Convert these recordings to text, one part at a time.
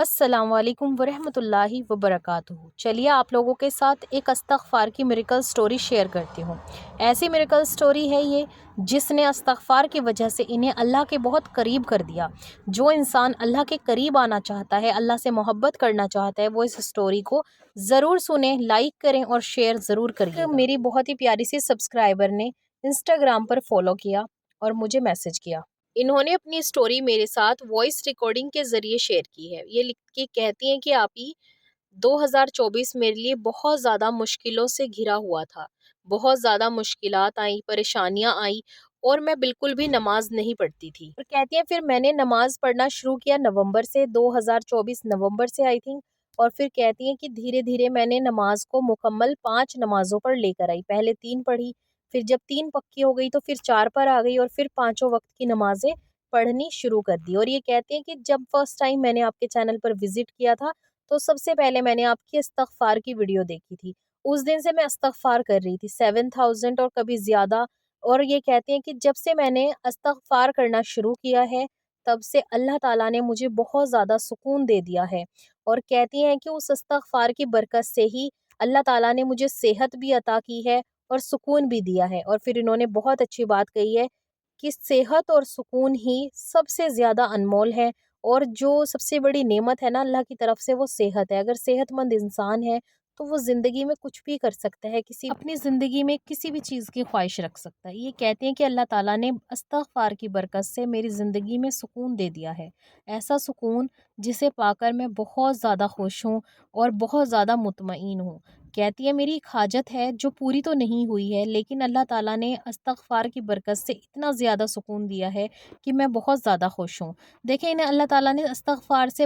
السلام علیکم ورحمۃ اللہ وبرکاتہ۔ چلیے آپ لوگوں کے ساتھ ایک استغفار کی میریکل سٹوری شیئر کرتی ہوں۔ ایسی میریکل سٹوری ہے یہ جس نے استغفار کی وجہ سے انہیں اللہ کے بہت قریب کر دیا۔ جو انسان اللہ کے قریب آنا چاہتا ہے، اللہ سے محبت کرنا چاہتا ہے، وہ اس سٹوری کو ضرور سنیں، لائک کریں اور شیئر ضرور کریے۔ میری بہت ہی پیاری سی سبسکرائبر نے انسٹاگرام پر فالو کیا اور مجھے میسج کیا۔ انہوں نے اپنی سٹوری میرے ساتھ وائس ریکارڈنگ کے ذریعے شیئر کی ہے۔ یہ لکھ کے کہتی ہیں کہ آپ ہی 2024 میرے لیے بہت زیادہ مشکلوں سے گھرا ہوا تھا، بہت زیادہ مشکلات آئیں، پریشانیاں آئیں اور میں بالکل بھی نماز نہیں پڑھتی تھی۔ اور کہتی ہیں پھر میں نے نماز پڑھنا شروع کیا نومبر سے، 2024 نومبر سے آئی تھنک، اور پھر کہتی ہیں کہ دھیرے دھیرے میں نے نماز کو مکمل 5 نمازوں پر لے کر آئی۔ پہلے 3 پڑھی، پھر جب 3 پکی ہو گئی تو پھر 4 پر آ گئی اور پھر 5 وقت کی نمازیں پڑھنی شروع کر دی۔ اور یہ کہتے ہیں کہ جب فرسٹ ٹائم میں نے آپ کے چینل پر وزٹ کیا تھا تو سب سے پہلے میں نے آپ کی استغفار کی ویڈیو دیکھی تھی۔ اس دن سے میں استغفار کر رہی تھی 7000 اور کبھی زیادہ۔ اور یہ کہتے ہیں کہ جب سے میں نے استغفار کرنا شروع کیا ہے تب سے اللہ تعالیٰ نے مجھے بہت زیادہ سکون دے دیا ہے۔ اور کہتی ہیں کہ اس استغفار کی برکت سے ہی اللہ تعالیٰ نے مجھے صحت بھی عطا کی ہے اور سکون بھی دیا ہے۔ اور پھر انہوں نے بہت اچھی بات کہی ہے کہ صحت اور سکون ہی سب سے زیادہ انمول ہے، اور جو سب سے بڑی نعمت ہے نا اللہ کی طرف سے، وہ صحت ہے۔ اگر صحت مند انسان ہے تو وہ زندگی میں کچھ بھی کر سکتا ہے، اپنی زندگی میں کسی بھی چیز کی خواہش رکھ سکتا ہے۔ یہ کہتے ہیں کہ اللہ تعالیٰ نے استغفار کی برکت سے میری زندگی میں سکون دے دیا ہے، ایسا سکون جسے پا کر میں بہت زیادہ خوش ہوں اور بہت زیادہ مطمئن ہوں۔ کہتی ہے میری ایک حاجت ہے جو پوری تو نہیں ہوئی ہے، لیکن اللہ تعالیٰ نے استغفار کی برکت سے اتنا زیادہ سکون دیا ہے کہ میں بہت زیادہ خوش ہوں۔ دیکھیں انہیں اللہ تعالیٰ نے استغفار سے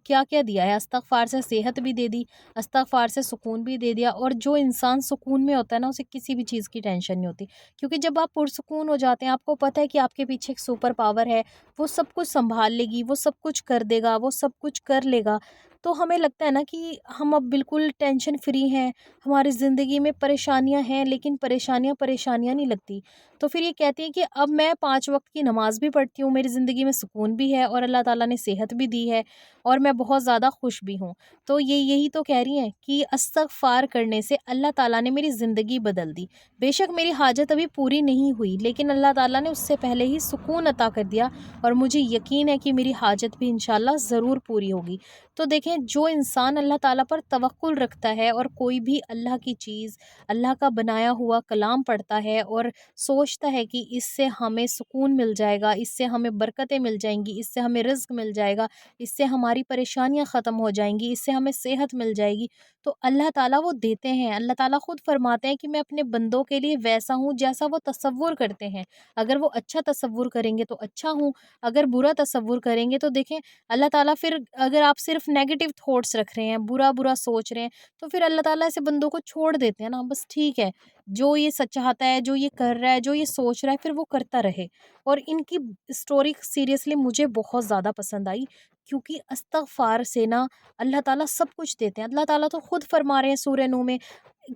کیا کیا دیا ہے۔ استغفار سے صحت بھی دے دی، استغفار سے سکون بھی دے دیا، اور جو انسان سکون میں ہوتا ہے نا اسے کسی بھی چیز کی ٹینشن نہیں ہوتی، کیونکہ جب آپ پرسکون ہو جاتے ہیں آپ کو پتہ ہے کہ آپ کے پیچھے ایک سپر پاور ہے، وہ سب کچھ سنبھال لے گی، وہ سب کچھ کر دے گا، وہ سب کچھ کر لے گا۔ تو ہمیں لگتا ہے نا کہ ہم اب بالکل ٹینشن فری ہیں، ہماری زندگی میں پریشانیاں ہیں لیکن پریشانیاں نہیں لگتی۔ تو پھر یہ کہتی ہیں کہ اب میں 5 وقت کی نماز بھی پڑھتی ہوں، میری زندگی میں سکون بھی ہے اور اللہ تعالیٰ نے صحت بھی دی ہے اور میں بہت زیادہ خوش بھی ہوں۔ تو یہی تو کہہ رہی ہیں کہ استغفار کرنے سے اللہ تعالیٰ نے میری زندگی بدل دی۔ بے شک میری حاجت ابھی پوری نہیں ہوئی، لیکن اللہ تعالیٰ نے اس سے پہلے ہی سکون عطا کر دیا، اور مجھے یقین ہے کہ میری حاجت بھی انشاءاللہ ضرور پوری ہوگی۔ تو دیکھیں جو انسان اللہ تعالیٰ پر توکل رکھتا ہے اور کوئی بھی اللہ کی چیز، اللہ کا بنایا ہوا کلام پڑھتا ہے اور سوچتا ہے کہ اس سے ہمیں سکون مل جائے گا، اس سے ہمیں برکتیں مل جائیں گی، اس سے ہمیں رزق مل جائے گا، اس سے ہماری پریشانیاں ختم ہو جائیں گی، اس سے ہمیں صحت مل جائے گی، تو اللہ تعالیٰ وہ دیتے ہیں۔ اللہ تعالیٰ خود فرماتے ہیں کہ میں اپنے بندوں کے لیے ویسا ہوں جیسا وہ تصور کرتے ہیں۔ اگر وہ اچھا تصور کریں گے تو اچھا ہوں، اگر برا تصور کریں گے تو دیکھیں اللہ تعالیٰ پھر اگر آپ صرف نیگیٹو تھاٹس رکھ رہے ہیں، برا سوچ رہے ہیں، تو پھر اللہ تعالیٰ ایسے بندوں کو چھوڑ دیتے ہیں نا، بس ٹھیک ہے جو یہ سچ چاہتا ہے، جو یہ کر رہا ہے، جو یہ سوچ رہا ہے، پھر وہ کرتا رہے۔ اور ان کی سٹوری سیریسلی مجھے بہت زیادہ پسند آئی، کیونکہ استغفار سے نا اللہ تعالیٰ سب کچھ دیتے ہیں۔ اللہ تعالیٰ تو خود فرما رہے ہیں سورہ نوح میں،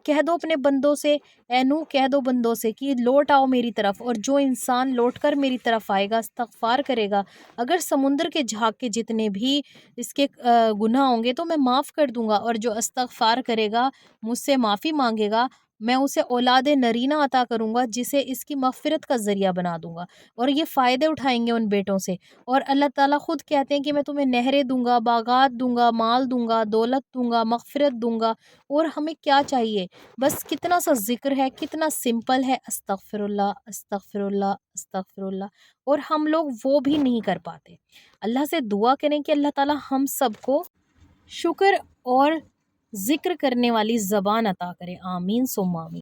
کہہ دو اپنے بندوں سے، اے نوح کہہ دو بندوں سے کہ لوٹ آؤ میری طرف، اور جو انسان لوٹ کر میری طرف آئے گا، استغفار کرے گا، اگر سمندر کے جھاگ کے جتنے بھی اس کے گناہ ہوں گے تو میں معاف کر دوں گا، اور جو استغفار کرے گا، مجھ سے معافی مانگے گا، میں اسے اولاد نرینہ عطا کروں گا جسے اس کی مغفرت کا ذریعہ بنا دوں گا، اور یہ فائدے اٹھائیں گے ان بیٹوں سے۔ اور اللہ تعالیٰ خود کہتے ہیں کہ میں تمہیں نہریں دوں گا، باغات دوں گا، مال دوں گا، دولت دوں گا، مغفرت دوں گا۔ اور ہمیں کیا چاہیے؟ بس کتنا سا ذکر ہے، کتنا سمپل ہے، استغفر اللہ استغفر اللہ استغفر اللہ، اور ہم لوگ وہ بھی نہیں کر پاتے۔ اللہ سے دعا کریں کہ اللہ تعالیٰ ہم سب کو شکر اور ذکر کرنے والی زبان عطا کرے، آمین ثم آمین۔